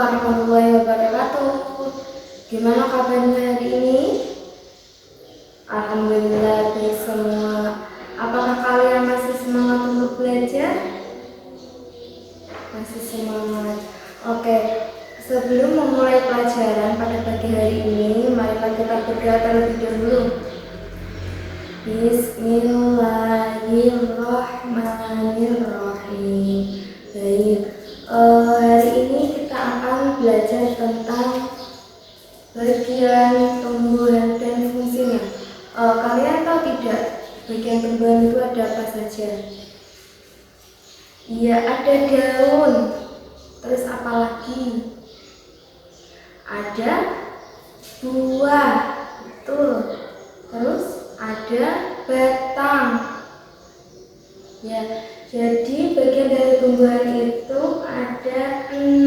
warahmatullahi wabarakatuh. Gimana kabarnya hari ini? Alhamdulillah baik semua. Apakah kalian masih semangat untuk belajar? Masih semangat. Oke, sebelum memulai pelajaran pada pagi hari ini, marilah kita berdoa terlebih dahulu. Bismillahirrahmanirrahim. Baik, hari ini kita akan belajar tentang bagian tumbuhan dan fungsinya. Kalian tahu tidak bagian tumbuhan itu ada apa saja? Iya, ada daun. Terus apa lagi? Ada buah. Betul. Terus ada batang. Ya, jadi bagian dari tumbuhan itu ada 6.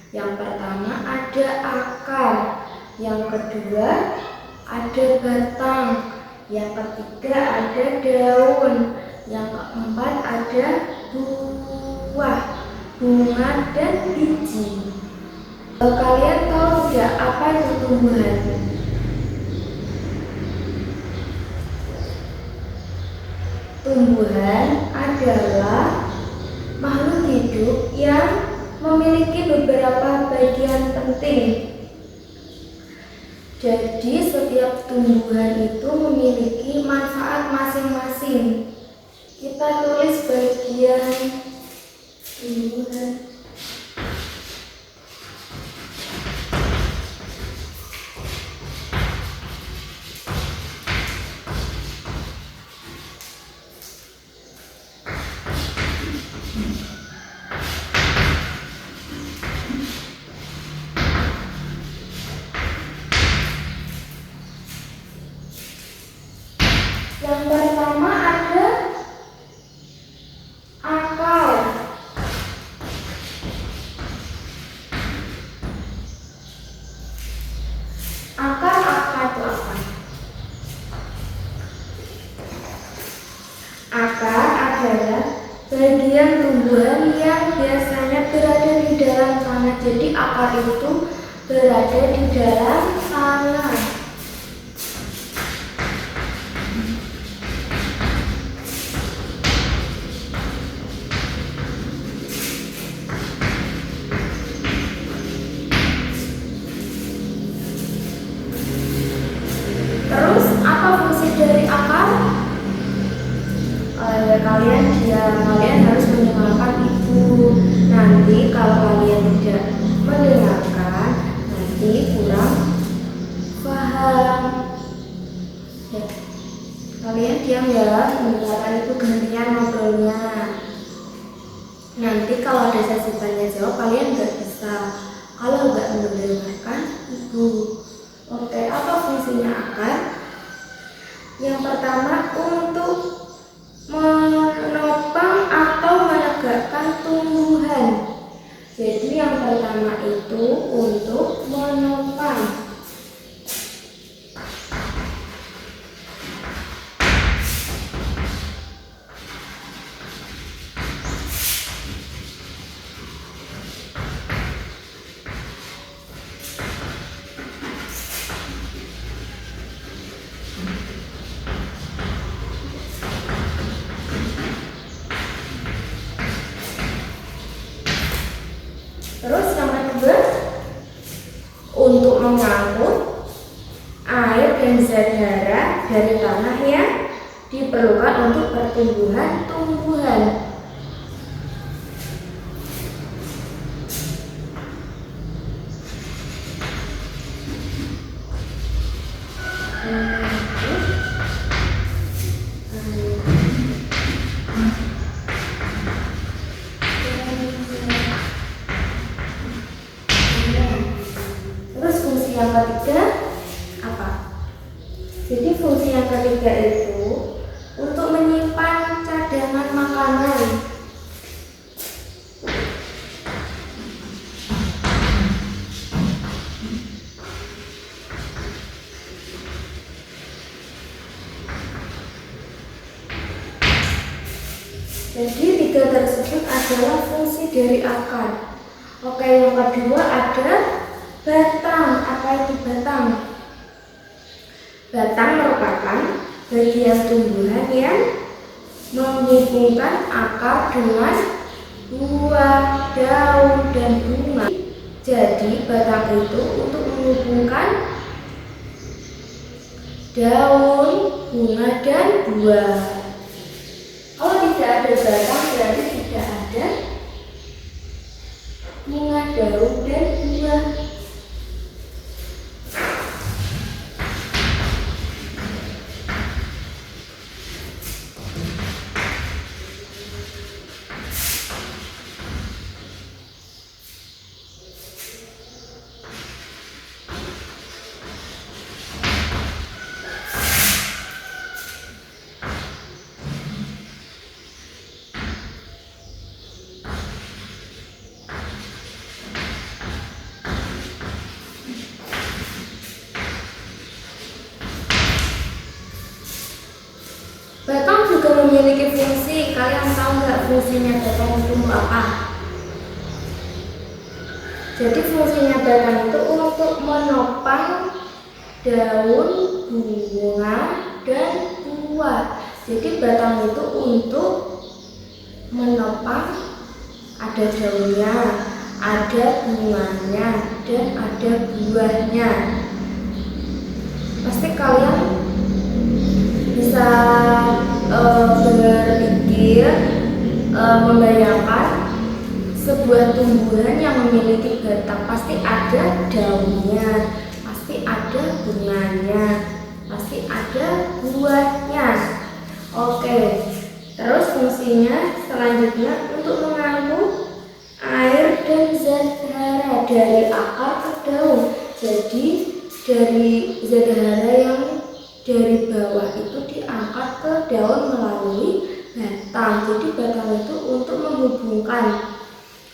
Yang pertama ada akar, yang kedua ada batang, yang ketiga ada daun, yang keempat ada buah, bunga dan biji. Kalian tahu tidak apa itu tumbuhan? Tumbuhan adalah makhluk hidup yang memiliki beberapa bagian penting. Jadi setiap tumbuhan itu memiliki manfaat masing-masing. Kita tulis bagian tumbuhan. Yang pertama ada akar. Akar apa itu apa? Akar adalah bagian tumbuhan yang biasanya berada di dalam tanah. Jadi akar itu berada di dalam tanah. Terus apa fungsi dari akar? Kalian harus mendengarkan ibu. Nanti kalau kalian tidak mendengarkan, nanti kurang paham. Ya. Kalian diam ya, mendengarkan ibu, gantian ngobrolnya. Nanti kalau ada sesi tanya jawab kalian nggak bisa kalau nggak mendengarkan ibu. Oke, apa fungsinya akar? Yang pertama untuk menopang atau menegakkan tumbuhan. Jadi yang pertama itu untuk menopang. Terus yang kedua untuk mengangkut air dan zat hara dari tanah yang diperlukan untuk pertumbuhan tumbuhan. Terus fungsi yang ketiga apa? Jadi fungsi yang ketiga itu untuk menyimpan cadangan makanan. Jadi tiga tersebut adalah fungsi dari akar. Oke, yang kedua ada batang. Apa itu batang? Batang merupakan bagian tumbuhan yang menghubungkan akar dengan buah, daun, dan bunga. Jadi batang itu untuk menghubungkan daun, bunga, dan buah. Kalau tidak ada batang berarti tidak ada bunga, daun, dan buah. Batang juga memiliki fungsi. Kalian tahu nggak fungsinya batang itu apa? Jadi fungsinya batang itu untuk menopang daun, bunga, dan buah. Jadi batang itu untuk menopang, ada daunnya, ada bunganya, dan ada buahnya. Pasti kalian bisa berpikir, membayangkan sebuah tumbuhan yang memiliki batang. Pasti ada daunnya, pasti ada bunganya, pasti ada buahnya. Oke, terus fungsinya selanjutnya untuk mengandung air dan zat hara dari akar ke daun. Jadi dari zat hara yang dari bawah itu diangkat ke daun melalui batang. Jadi batang itu untuk menghubungkan.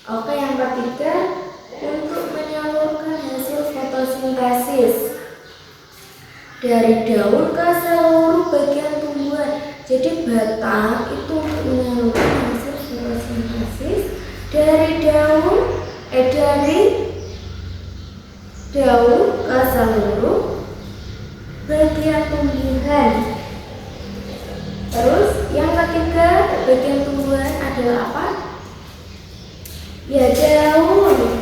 Oke, yang ketiga untuk menyalurkan hasil fotosintesis dari daun ke seluruh bagian tumbuhan. Jadi batang itu untuk menyalurkan hasil fotosintesis dari daun ke seluruh bagian tumbuhan. Terus yang ketiga bagian tumbuhan adalah apa? Ya, daun.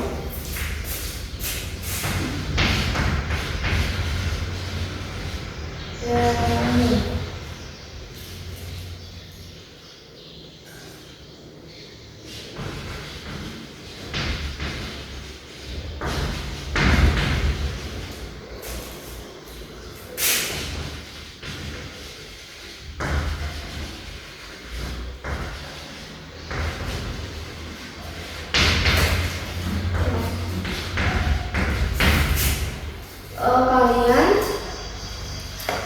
Kalian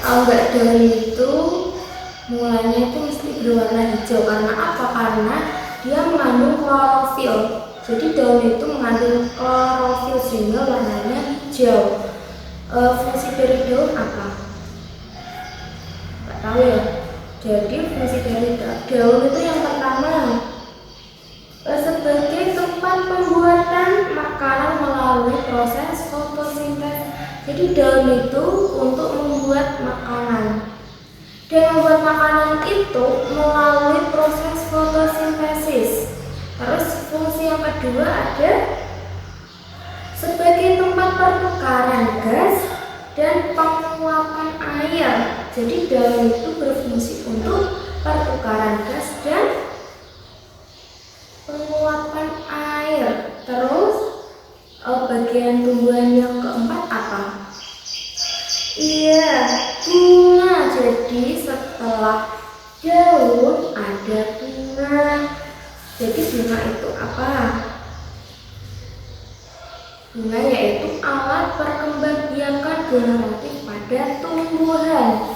tahu nggak daun itu mulanya itu mesti berwarna hijau? Karena apa? Karena dia mengandung klorofil. Jadi daun itu mengandung klorofil sehingga warnanya hijau. Fungsi dari daun apa? Nggak tahu ya. Jadi fungsi dari daun itu yang pertama sebagai tempat pembuatan makanan melalui proses fotosintesis. Jadi daun itu untuk membuat makanan, dan membuat makanan itu melalui proses fotosintesis. Terus fungsi yang kedua ada sebagai tempat pertukaran gas dan penguapan air. Jadi daun itu berfungsi untuk pertukaran gas dan penguapan air. Terus bagian tumbuhan yang keempat apa? Iya, bunga. Jadi setelah daun ada bunga. Jadi bunga itu apa? Bunga yaitu alat perkembangbiakan generatif pada tumbuhan.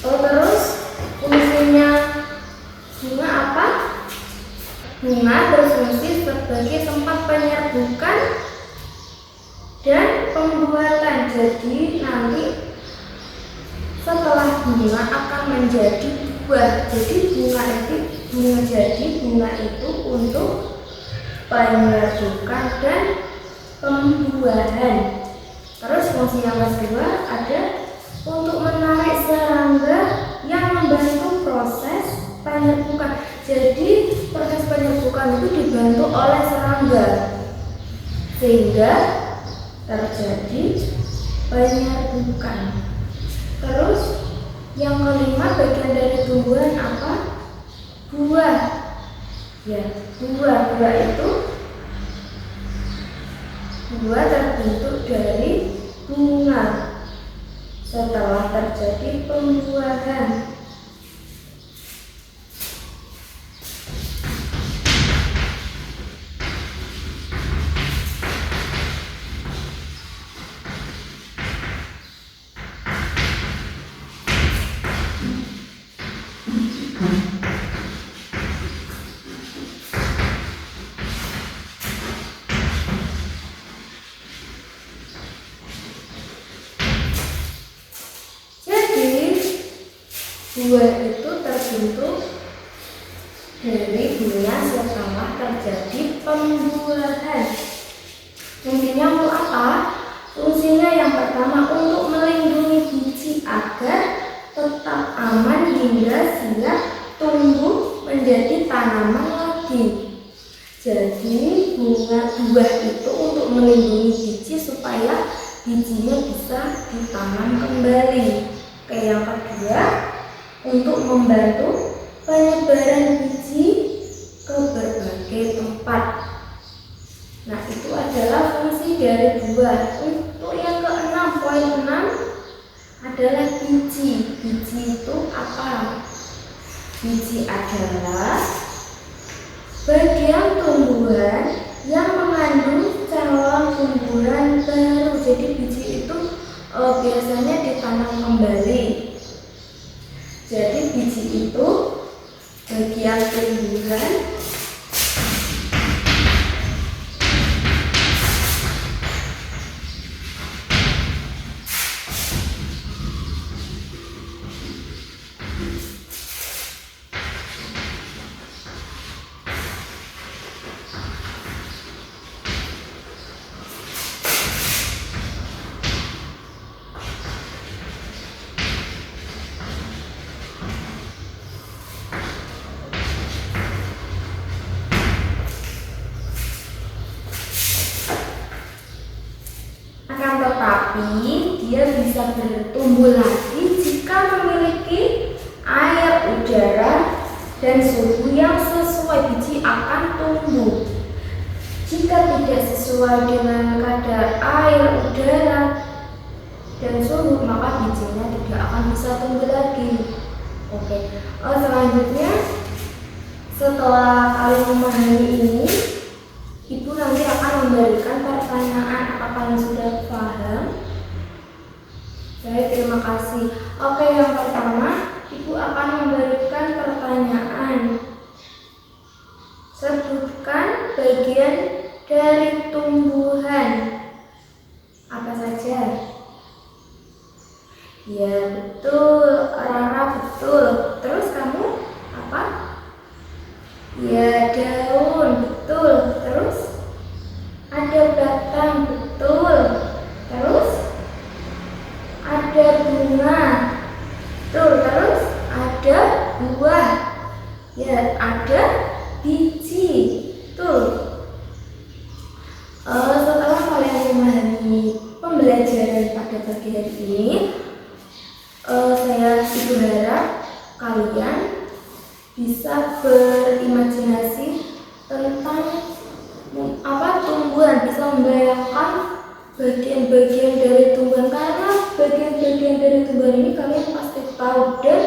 Terus fungsinya bunga apa? Bunga berfungsi sebagai tempat penyerbukan dan pembuahan. Jadi nanti setelah bunga akan menjadi buah. Jadi bunga itu untuk penyerbukan dan pembuahan. Terus fungsi yang kedua ada untuk menarik serangga yang membantu proses penyerbukan. Jadi proses penyerbukan itu dibantu oleh serangga sehingga terjadi penyerbukan. Terus yang kelima, bagian dari tumbuhan apa? Buah. Ya, buah itu buah terbentuk dari bunga setelah terjadi pembuahan. Buah itu terbentuk dari bunga setelah terjadi pembuahan. Fungsinya untuk apa? Fungsinya yang pertama untuk melindungi biji agar tetap aman hingga siap tumbuh menjadi tanaman lagi. Jadi buah itu untuk melindungi biji supaya bijinya bisa ditanam kembali. Oke, yang kedua, untuk membantu penyebaran biji ke berbagai tempat. Nah, itu adalah fungsi dari buah. Untuk yang keenam, poin 6 adalah biji. Biji itu apa? Biji adalah bagian tumbuhan yang mengandung calon tumbuhan baru. Jadi biji itu biasanya ditanam kembali. Jadi biji itu bagian tumbuhan tetapi dia bisa bertumbuh lagi jika memiliki air, udara, dan suhu yang sesuai. Biji akan tumbuh. Jika tidak sesuai dengan kadar air, udara, dan suhu, maka bijinya tidak akan bisa tumbuh lagi. Oke. Selanjutnya, setelah kalian memahami ini, Ibu nanti akan memberikan pertanyaan. Apakah kalian sudah paham? Baik, terima kasih. Oke, yang pertama, Ibu akan memberikan pertanyaan. Sebutkan bagian dari tumbuhan. Apa saja? Ya, betul. Rara, betul. Terus kamu apa? Ya, daun, betul. Terus ada batang, betul. Terus ada bunga, betul. Terus ada buah, ya. Ada biji, betul. Setelah kalian memahami pembelajaran pada pagi hari ini, Ibu harap kalian bisa berimajinasi tentang tumbuhan, bisa membayangkan bagian-bagian dari tumbuhan, karena bagian-bagian dari tumbuhan ini kalian pasti tahu dan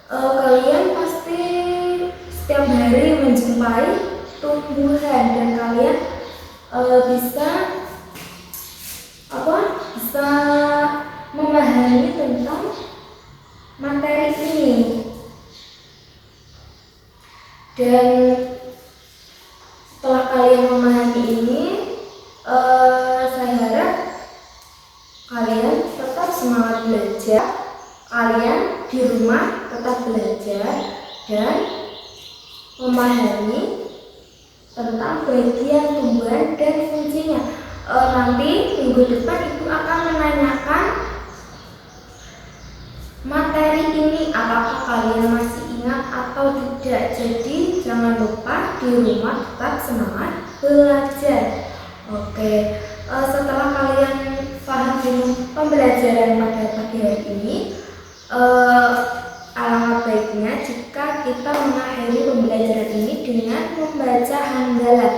kalian pasti setiap hari menjumpai tumbuhan dan kalian bisa memahami tentang materi ini. Dan setelah kalian memahami ini, saya harap kalian tetap semangat belajar. Kalian di rumah tetap belajar dan memahami tentang bagian tumbuhan dan fungsinya. Nanti minggu depan Ibu akan menanyakan materi ini, apakah kalian masih ingat atau tidak. Jadi jangan lupa di rumah tetap semangat belajar. Oke, setelah kalian paham dengan pembelajaran pada pagi hari ini, alangkah baiknya jika kita mengakhiri pembelajaran ini dengan membaca hamdalah.